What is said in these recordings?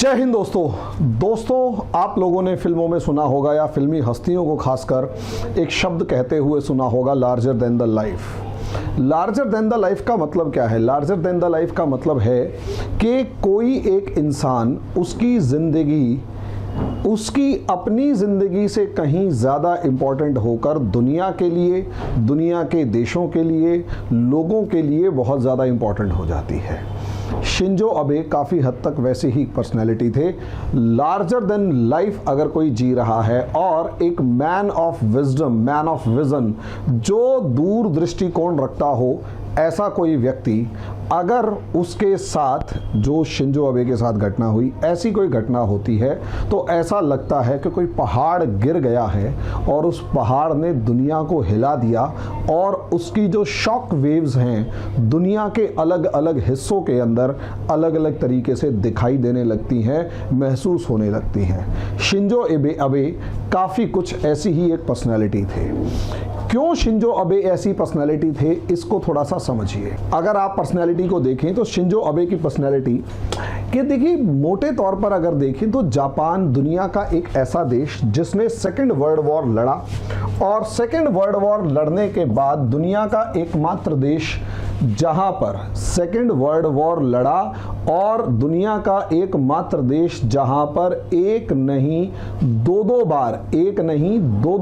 जय हिंद दोस्तों आप लोगों ने फिल्मों में सुना होगा या फिल्मी हस्तियों को खासकर एक शब्द कहते हुए सुना होगा, larger than the life. Larger than the life का मतलब क्या है? लार्जर देन द लाइफ का मतलब है कि कोई एक इंसान उसकी अपनी ज़िंदगी से कहीं ज़्यादा इम्पॉर्टेंट होकर दुनिया के लिए, दुनिया के देशों के लिए, लोगों के लिए बहुत ज़्यादा इम्पॉर्टेंट हो जाती है। शिंजो अबे काफ़ी हद तक वैसे ही पर्सनैलिटी थे। लार्जर देन लाइफ अगर कोई जी रहा है और एक man of wisdom, man of vision, जो दूर दृष्टिकोण रखता हो, ऐसा कोई व्यक्ति अगर उसके साथ जो शिंजो अबे के साथ घटना हुई, ऐसी कोई घटना होती है तो ऐसा लगता है कि कोई पहाड़ गिर गया है और उस पहाड़ ने दुनिया को हिला दिया और उसकी जो शॉक वेव्स हैं दुनिया के अलग अलग हिस्सों के अंदर अलग अलग तरीके से दिखाई देने लगती हैं, महसूस होने लगती हैं। शिंजो अबे काफ़ी कुछ ऐसी ही एक पर्सनैलिटी थे। क्यों शिंजो अबे ऐसी पर्सनैलिटी थे, इसको थोड़ा सा समझिए। अगर आप पर्सनैलिटी को देखें तो शिंजो अबे की पर्सनैलिटी कि देखिए, मोटे तौर पर अगर देखें तो जापान दुनिया का एक ऐसा देश जिसने सेकेंड वर्ल्ड वॉर लड़ा और सेकेंड वर्ल्ड वॉर लड़ने के बाद दुनिया का एकमात्र देश जहां पर सेकेंड वर्ल्ड वॉर लड़ा और दुनिया का एकमात्र देश जहां पर एक नहीं दो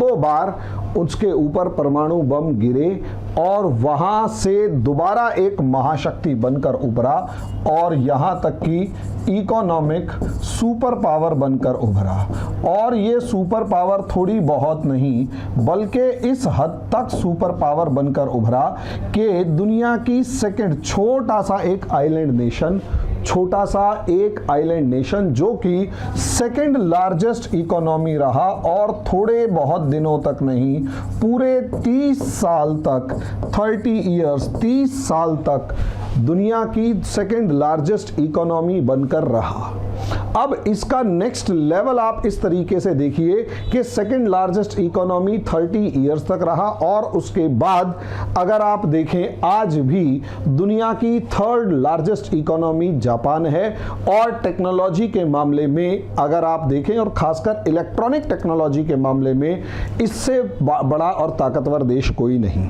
बार उसके ऊपर परमाणु बम गिरे और वहां से दोबारा एक महाशक्ति बनकर उभरा और यहां तक कि इकोनॉमिक सुपर पावर बनकर उभरा। और ये सुपर पावर थोड़ी बहुत नहीं बल्कि इस हद तक सुपर पावर बनकर उभरा कि दुनिया की सेकंड छोटा सा एक आइलैंड नेशन जो कि सेकंड लार्जेस्ट इकोनॉमी रहा और थोड़े बहुत दिनों तक नहीं, पूरे 30 साल तक दुनिया की सेकंड लार्जेस्ट इकोनॉमी बनकर रहा। अब इसका नेक्स्ट लेवल आप इस तरीके से देखिए कि सेकंड लार्जेस्ट इकोनॉमी 30 इयर्स तक रहा और उसके बाद अगर आप देखें आज भी दुनिया की थर्ड लार्जेस्ट इकोनॉमी जापान है। और टेक्नोलॉजी के मामले में अगर आप देखें और खासकर इलेक्ट्रॉनिक टेक्नोलॉजी के मामले में इससे बड़ा और ताकतवर देश कोई नहीं।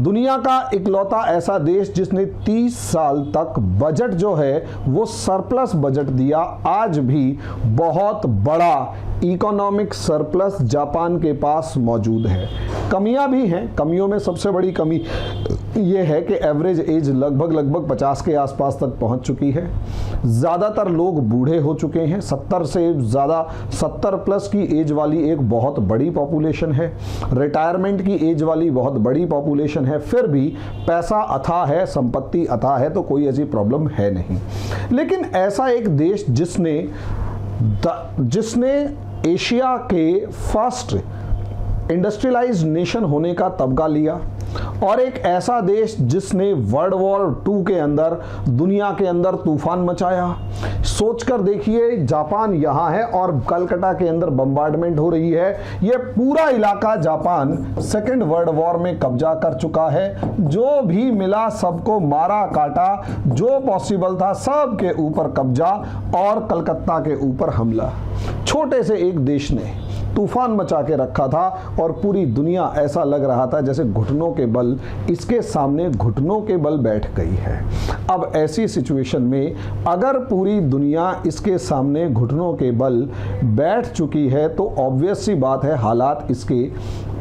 दुनिया का इकलौता ऐसा देश जिसने 30 साल तक बजट जो है वो सरप्लस बजट दिया। आज भी बहुत बड़ा इकोनॉमिक सरप्लस जापान के पास मौजूद है। कमियां भी हैं। कमियों में सबसे बड़ी कमी ये है कि एवरेज एज लगभग 50 के आसपास तक पहुंच चुकी है। ज़्यादातर लोग बूढ़े हो चुके हैं। 70 से ज़्यादा 70 प्लस की एज वाली एक बहुत बड़ी पॉपुलेशन है। रिटायरमेंट की एज वाली बहुत बड़ी पॉपुलेशन है। फिर भी पैसा अथाह है, संपत्ति अथाह है, तो कोई ऐसी प्रॉब्लम है नहीं। लेकिन ऐसा एक देश जिसने एशिया के फर्स्ट इंडस्ट्रियलाइज्ड नेशन होने का तमगा लिया और एक ऐसा देश जिसने वर्ल्ड वॉर 2 के अंदर दुनिया के अंदर तूफान मचाया। सोचकर देखिए, जापान यहाँ है और कलकत्ता के अंदर बम्बार्डमेंट हो रही है। ये पूरा इलाका जापान सेकेंड वर्ल्ड वॉर में कब्जा कर चुका है। जो भी मिला सबको मारा काटा, जो पॉसिबल था सब के ऊपर कब्जा और कलकत्ता के ऊपर हमला। छोटे से एक देश ने तूफान मचा के रखा था और पूरी दुनिया ऐसा लग रहा था जैसे घुटनों के बल इसके सामने घुटनों के बल बैठ गई है। अब ऐसी सिचुएशन में अगर पूरी दुनिया इसके सामने घुटनों के बल बैठ चुकी है तो ऑब्वियस सी बात है हालात इसके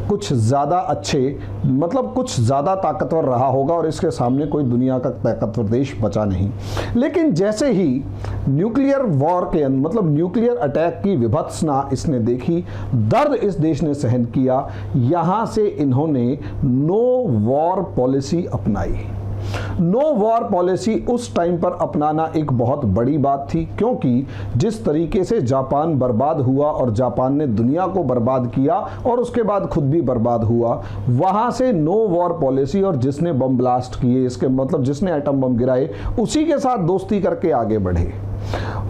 कुछ ज़्यादा अच्छे, मतलब कुछ ज़्यादा ताकतवर रहा होगा और इसके सामने कोई दुनिया का ताकतवर देश बचा नहीं। लेकिन जैसे ही न्यूक्लियर वॉर के मतलब न्यूक्लियर अटैक की विभत्सना इसने देखी, दर्द इस देश ने सहन किया, यहाँ से इन्होंने नो वॉर पॉलिसी अपनाई। नो वॉर पॉलिसी उस टाइम पर अपनाना एक बहुत बड़ी बात थी, क्योंकि जिस तरीके से जापान बर्बाद हुआ और जापान ने दुनिया को बर्बाद किया और उसके बाद खुद भी बर्बाद हुआ, वहां से नो वॉर पॉलिसी और जिसने बम ब्लास्ट किए, इसके मतलब जिसने एटम बम गिराए, उसी के साथ दोस्ती करके आगे बढ़े।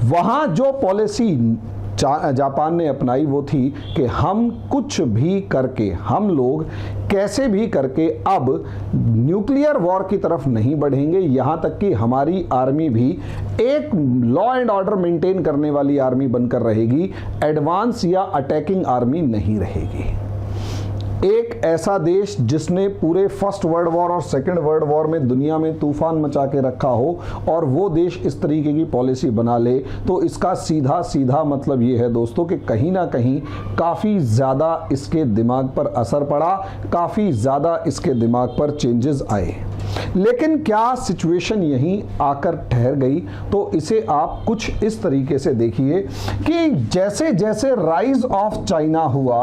वहां जो पॉलिसी जापान ने अपनाई वो थी कि हम कुछ भी करके, हम लोग कैसे भी करके अब न्यूक्लियर वॉर की तरफ नहीं बढ़ेंगे, यहाँ तक कि हमारी आर्मी भी एक लॉ एंड ऑर्डर मेंटेन करने वाली आर्मी बनकर रहेगी, एडवांस या अटैकिंग आर्मी नहीं रहेगी। एक ऐसा देश जिसने पूरे फर्स्ट वर्ल्ड वॉर और सेकंड वर्ल्ड वॉर में दुनिया में तूफान मचा के रखा हो और वो देश इस तरीके की पॉलिसी बना ले, तो इसका सीधा सीधा मतलब ये है दोस्तों कि कहीं ना कहीं काफ़ी ज़्यादा इसके दिमाग पर असर पड़ा, काफ़ी ज़्यादा इसके दिमाग पर चेंजेस आए। लेकिन क्या सिचुएशन यहीं आकर ठहर गई? तो इसे आप कुछ इस तरीके से देखिए कि जैसे जैसे राइज ऑफ चाइना हुआ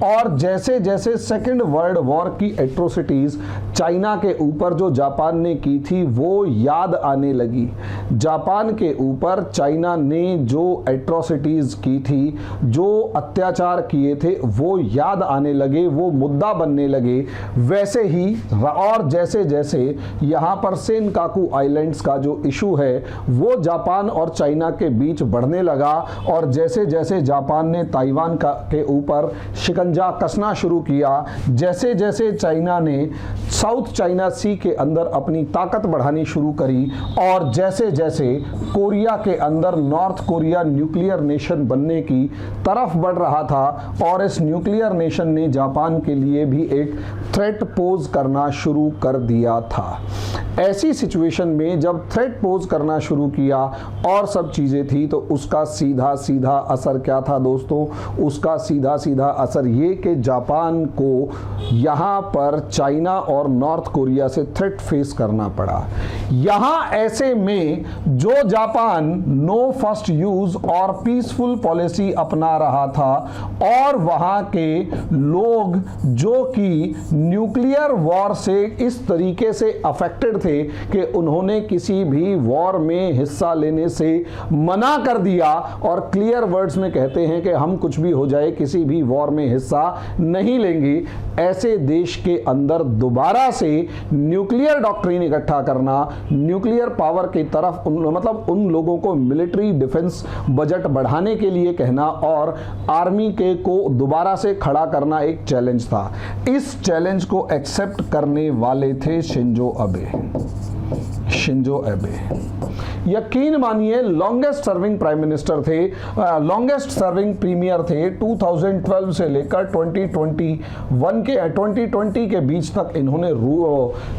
और जैसे जैसे सेकेंड वर्ल्ड वॉर की एट्रोसिटीज चाइना के ऊपर जो जापान ने की थी वो याद आने लगी। जापान के ऊपर चाइना ने जो एट्रोसिटीज की थी, जो अत्याचार किए थे, वो याद आने लगे, वो मुद्दा बनने लगे। वैसे ही और जैसे जैसे यहाँ पर सेनकाकू आइलैंड्स का जो इशू है वो जापान और चाइना के बीच बढ़ने लगा और जैसे जैसे जापान ने ताइवान के ऊपर शिकंजा कसना शुरू किया, जैसे जैसे चाइना ने साउथ चाइना सी के अंदर अपनी ताकत बढ़ानी शुरू करी और जैसे जैसे कोरिया के अंदर नॉर्थ कोरिया न्यूक्लियर नेशन बनने की तरफ बढ़ रहा था और इस न्यूक्लियर नेशन ने जापान के लिए भी एक थ्रेट पोज करना शुरू कर दिया था। ऐसी सिचुएशन में जब थ्रेट पोज करना शुरू किया और सब चीजें थी तो उसका सीधा सीधा असर क्या था दोस्तों? उसका सीधा सीधा असर ये कि जापान को यहां पर चाइना और नॉर्थ कोरिया से थ्रेट फेस करना पड़ा। यहां ऐसे में जो जापान नो फर्स्ट यूज और पीसफुल पॉलिसी अपना रहा था और वहां के लोग जो कि न्यूक्लियर वॉर से इस तरीके से अफेक्टेड थे कि उन्होंने किसी भी वॉर में हिस्सा लेने से मना कर दिया और क्लियर वर्ड्स में कहते हैं कि हम कुछ भी हो जाए किसी भी वॉर में हिस्सा नहीं लेंगे। ऐसे देश के अंदर दोबारा से न्यूक्लियर डॉक्ट्रिन इकट्ठा करना, न्यूक्लियर पावर की तरफ मतलब उन लोगों को मिलिट्री डिफेंस बजट बढ़ाने के लिए कहना और आर्मी के को दोबारा से खड़ा करना एक चैलेंज था। इस चैलेंज को एक्सेप्ट करने वाले थे शिंजो एबे। यकीन मानिए लॉन्गेस्ट सर्विंग प्राइम मिनिस्टर थे, लॉन्गेस्ट सर्विंग प्रीमियर थे। 2012 से लेकर 2020 के बीच तक इन्होंने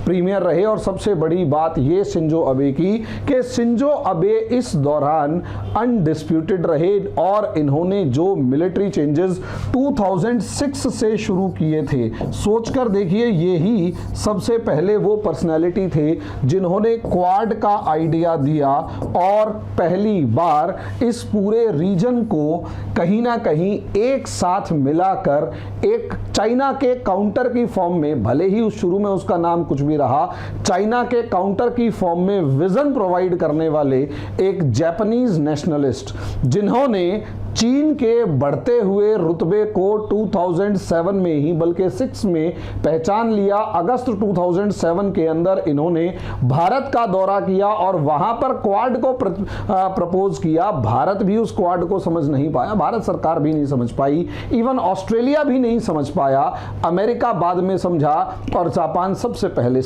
प्रीमियर रहे और सबसे बड़ी बात ये शिंजो अबे की कि शिंजो अबे इस दौरान अनडिस्प्यूटेड रहे और इन्होंने जो मिलिट्री चेंजेस 2006 से शुरू किए थे, सोचकर देखिए यही सबसे पहले वो पर्सनैलिटी थे जिन्होंने क्वाड का आइडिया दिया और पहली बार इस पूरे रीजन को कहीं ना कहीं एक साथ मिलाकर एक चाइना के काउंटर की फॉर्म में, भले ही उस शुरू में उसका नाम कुछ भी रहा, चाइना के काउंटर की फॉर्म में विजन प्रोवाइड करने वाले एक जापानीज नेशनलिस्ट जिन्होंने चीन के बढ़ते हुए रुतबे को 2007 में ही बल्कि 6 में पहचान लिया। अगस्त 2007 के अंदर इन्होंने भारत का दौरा किया और वहां पर क्वाड को प्रपोज किया। भारत भी उस क्वाड को समझ नहीं पाया, भारत सरकार भी नहीं समझ पाई, इवन ऑस्ट्रेलिया भी नहीं समझ पाया, अमेरिका बाद में समझा और जापान सबसे पहले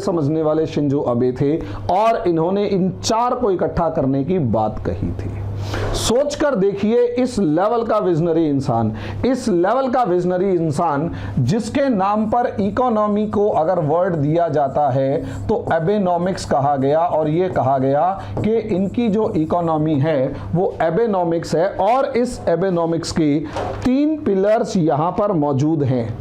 समझने वाले शिंजो अबे थे और इन्होंने इन चार को इकट्ठा करने की बात कही थी। सोचकर देखिए इस लेवल का विजनरी इंसान जिसके नाम पर इकोनॉमी को अगर वर्ड दिया जाता है तो एबेनॉमिक्स कहा गया और यह कहा गया कि इनकी जो इकोनॉमी है वो एबेनॉमिक्स है और इस एबेनॉमिक्स के 3 पिलर्स यहां पर मौजूद हैं।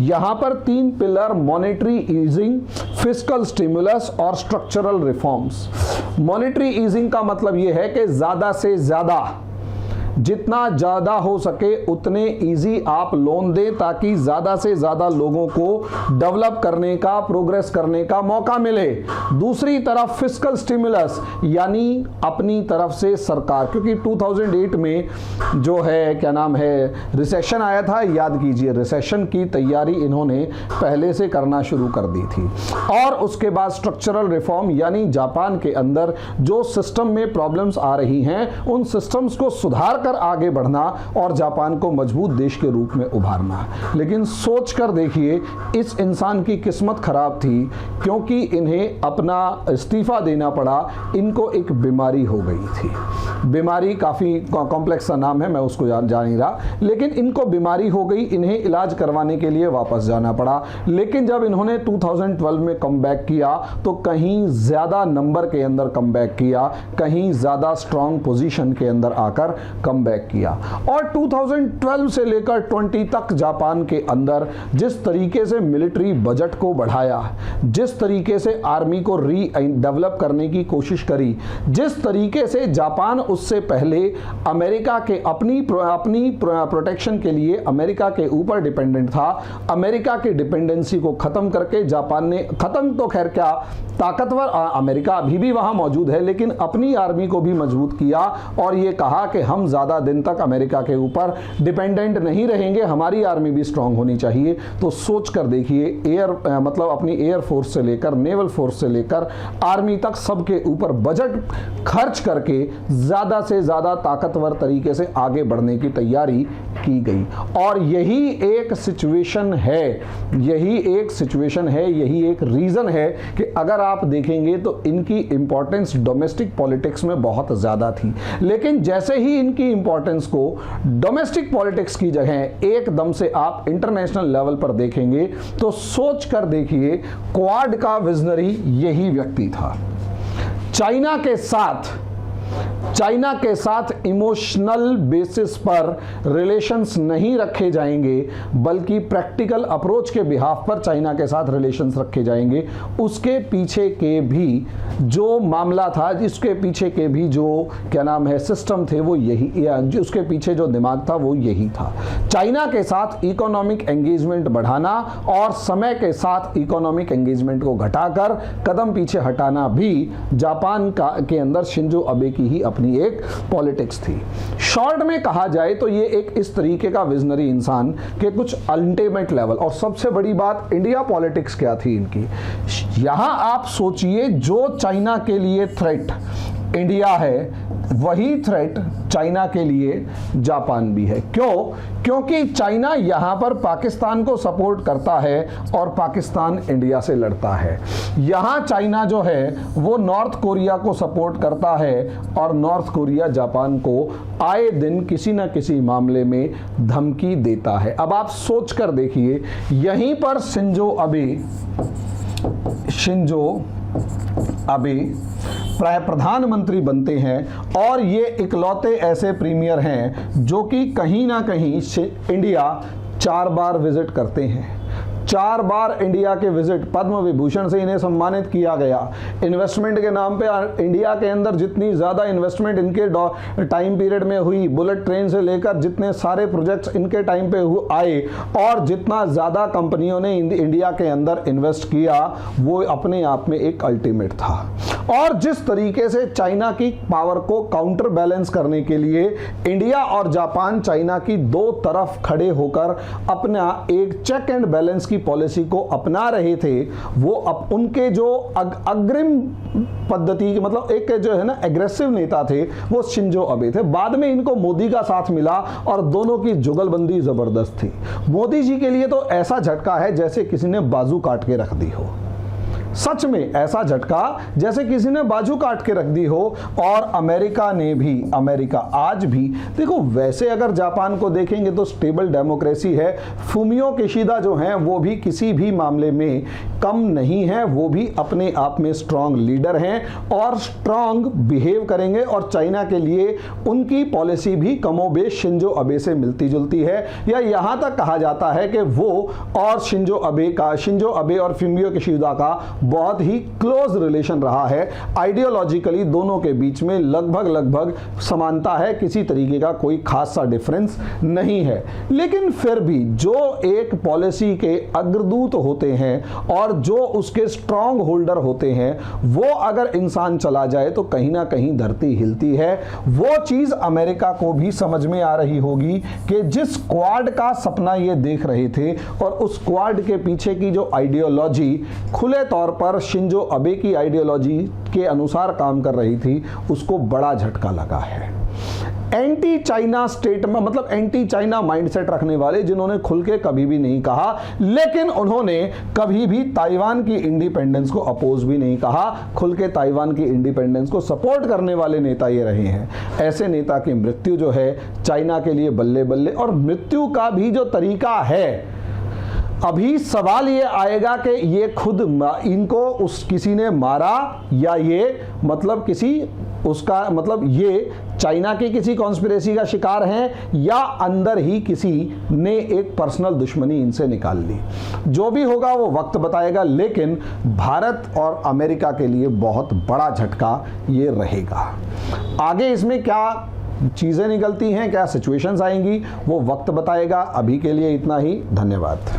यहां पर 3 pillar monetary easing, fiscal stimulus और स्ट्रक्चरल रिफॉर्म्स। मॉनेटरी ईजिंग का मतलब यह है कि ज्यादा से ज्यादा, जितना ज्यादा हो सके उतने इजी आप लोन दें ताकि ज्यादा से ज्यादा लोगों को डेवलप करने का, प्रोग्रेस करने का मौका मिले। दूसरी तरफ फिस्कल स्टिमुलस यानी अपनी तरफ से सरकार, क्योंकि 2008 में जो है क्या नाम है रिसेशन आया था, याद कीजिए रिसेशन की तैयारी इन्होंने पहले से करना शुरू कर दी थी। और उसके बाद स्ट्रक्चरल रिफॉर्म यानी जापान के अंदर जो सिस्टम में प्रॉब्लम्स आ रही हैं उन सिस्टम्स को सुधार मिलाकर आगे बढ़ना और जापान को मजबूत देश के रूप में उभारना। लेकिन सोच कर देखिए, इस इंसान की किस्मत खराब थी, क्योंकि इन्हें अपना इस्तीफा देना पड़ा। इनको एक बीमारी हो गई थी। बीमारी काफ़ी कॉम्प्लेक्स सा नाम है, मैं उसको जा नहीं रहा, लेकिन इनको बीमारी हो गई। इन्हें इलाज करवाने के लिए वापस जाना पड़ा। लेकिन जब इन्होंने 2012 में कम बैक किया तो कहीं ज़्यादा नंबर के अंदर कम बैक किया, कहीं ज़्यादा स्ट्रांग पोजीशन के अंदर आकर कम बैक किया। और 2012 से लेकर 20 तक जापान के अंदर जिस तरीके से मिलिट्री बजट को बढ़ाया, जिस तरीके से आर्मी को डेवलप करने की कोशिश करी, जिस तरीके से जापान उससे पहले अमेरिका के अपनी प्रोटेक्शन के लिए अमेरिका के ऊपर डिपेंडेंट था, अमेरिका की डिपेंडेंसी को खत्म करके जापान ने, खत्म तो खैर क्या, ताकतवर अमेरिका अभी भी वहां मौजूद है, लेकिन अपनी आर्मी को भी मजबूत किया और ये कहा कि हम ज्यादा दिन तक अमेरिका के ऊपर डिपेंडेंट नहीं रहेंगे, हमारी आर्मी भी स्ट्रांग होनी चाहिए। तो सोच कर देखिए, मतलब अपनी एयर फोर्स से लेकर नेवल फोर्स से लेकर आर्मी तक सबके ऊपर बजट खर्च करके ज्यादा से ज्यादा ताकतवर तरीके से आगे बढ़ने की तैयारी की गई। और यही एक सिचुएशन है, यही एक रीजन है कि अगर आप देखेंगे तो इनकी इंपॉर्टेंस डोमेस्टिक पॉलिटिक्स में बहुत ज्यादा थी। लेकिन जैसे ही इनकी इंपॉर्टेंस को डोमेस्टिक पॉलिटिक्स की जगह एकदम से आप इंटरनेशनल लेवल पर देखेंगे तो सोच कर देखिए, क्वाड का विजनरी यही व्यक्ति था। चाइना के साथ इमोशनल बेसिस पर रिलेशंस नहीं रखे जाएंगे, बल्कि प्रैक्टिकल अप्रोच के बिहाफ पर चाइना के साथ रिलेशंस रखे जाएंगे। उसके पीछे के भी जो मामला था, जिसके पीछे के भी जो क्या नाम है सिस्टम थे, वो यही, या उसके पीछे जो दिमाग था वो यही था। चाइना के साथ इकोनॉमिक एंगेजमेंट बढ़ाना और समय के साथ इकोनॉमिक एंगेजमेंट को घटाकर कदम पीछे हटाना भी जापान के अंदर शिंजो अबे की ही अपनी एक पॉलिटिक्स थी। शॉर्ट में कहा जाए तो ये एक इस तरीके का विजनरी इंसान के कुछ अल्टीमेट लेवल। और सबसे बड़ी बात, इंडिया पॉलिटिक्स क्या थी इनकी। यहां आप सोचिए, जो चाइना के लिए थ्रेट इंडिया है, वही थ्रेट चाइना के लिए जापान भी है। क्यों? क्योंकि चाइना यहां पर पाकिस्तान को सपोर्ट करता है और पाकिस्तान इंडिया से लड़ता है। यहां चाइना जो है वो नॉर्थ कोरिया को सपोर्ट करता है और नॉर्थ कोरिया जापान को आए दिन किसी न किसी मामले में धमकी देता है। अब आप सोच कर देखिए, यहीं पर शिंजो अबे प्रधानमंत्री बनते हैं और ये इकलौते ऐसे प्रीमियर हैं जो कि कहीं ना कहीं इंडिया 4 बार विजिट करते हैं। 4 बार इंडिया के विजिट, पद्म विभूषण से इन्हें सम्मानित किया गया। इन्वेस्टमेंट के नाम पे इंडिया के अंदर जितनी ज़्यादा इन्वेस्टमेंट इनके टाइम पीरियड में हुई, बुलेट ट्रेन से लेकर जितने सारे प्रोजेक्ट्स इनके टाइम पे आए और जितना ज़्यादा कंपनियों ने इंडिया के अंदर इन्वेस्ट किया, वो अपने आप में एक अल्टीमेट था। और जिस तरीके से चाइना की पावर को काउंटर बैलेंस करने के लिए इंडिया और जापान चाइना की दो तरफ खड़े होकर अपना एक चेक एंड बैलेंस की पॉलिसी को अपना रहे थे, वो उनके जो अग्रिम पद्धति, मतलब एक जो है ना एग्रेसिव नेता थे, वो शिंजो अबे थे। बाद में इनको मोदी का साथ मिला और दोनों की जुगलबंदी जबरदस्त थी। मोदी जी के लिए तो ऐसा झटका है जैसे किसी ने बाजू काट के रख दी हो। सच में ऐसा झटका जैसे किसी ने बाजू काट के रख दी हो। और अमेरिका आज भी देखो, वैसे अगर जापान को देखेंगे तो स्टेबल डेमोक्रेसी है। फुमियो किशिदा जो हैं वो भी किसी भी मामले में कम नहीं है, वो भी अपने आप में स्ट्रांग लीडर हैं और स्ट्रांग बिहेव करेंगे। और चाइना के लिए उनकी पॉलिसी भी कमोबेश शिंजो अबे से मिलती जुलती है, या यहां तक कहा जाता है कि वो और शिंजो अबे और फुमियो किशिदा का बहुत ही क्लोज रिलेशन रहा है। आइडियोलॉजिकली दोनों के बीच में लगभग समानता है, किसी तरीके का कोई खास सा डिफरेंस नहीं है। लेकिन फिर भी जो एक पॉलिसी के अग्रदूत होते हैं और जो उसके स्ट्रांग होल्डर होते हैं, वो अगर इंसान चला जाए तो कहीं ना कहीं धरती हिलती है। वो चीज अमेरिका को भी समझ में आ रही होगी कि जिस क्वाड का सपना ये देख रहे थे और उस क्वाड के पीछे की जो आइडियोलॉजी खुले तौर पर शिंजो अबे की आइडियोलॉजी के अनुसार काम कर रही थी, उसको बड़ा झटका लगा है। एंटी चाइना स्टेट में, मतलब एंटी चाइना माइंडसेट रखने वाले, जिन्होंने खुल के कभी भी नहीं कहा, लेकिन उन्होंने कभी भी ताइवान की इंडिपेंडेंस को अपोज भी नहीं कहा, खुल के ताइवान की इंडिपेंडेंस को सपोर्ट करने वाले नेता ये रहे हैं। ऐसे नेता की मृत्यु जो है चाइना के लिए बल्ले बल्ले। और मृत्यु का भी जो तरीका है, अभी सवाल ये आएगा कि ये खुद इनको किसी ने मारा, या ये मतलब किसी उसका मतलब ये चाइना की किसी कॉन्स्पिरेसी का शिकार हैं, या अंदर ही किसी ने एक पर्सनल दुश्मनी इनसे निकाल ली। जो भी होगा वो वक्त बताएगा, लेकिन भारत और अमेरिका के लिए बहुत बड़ा झटका ये रहेगा। आगे इसमें क्या चीजें निकलती हैं, क्या सिचुएशंस आएंगी, वो वक्त बताएगा। अभी के लिए इतना ही, धन्यवाद।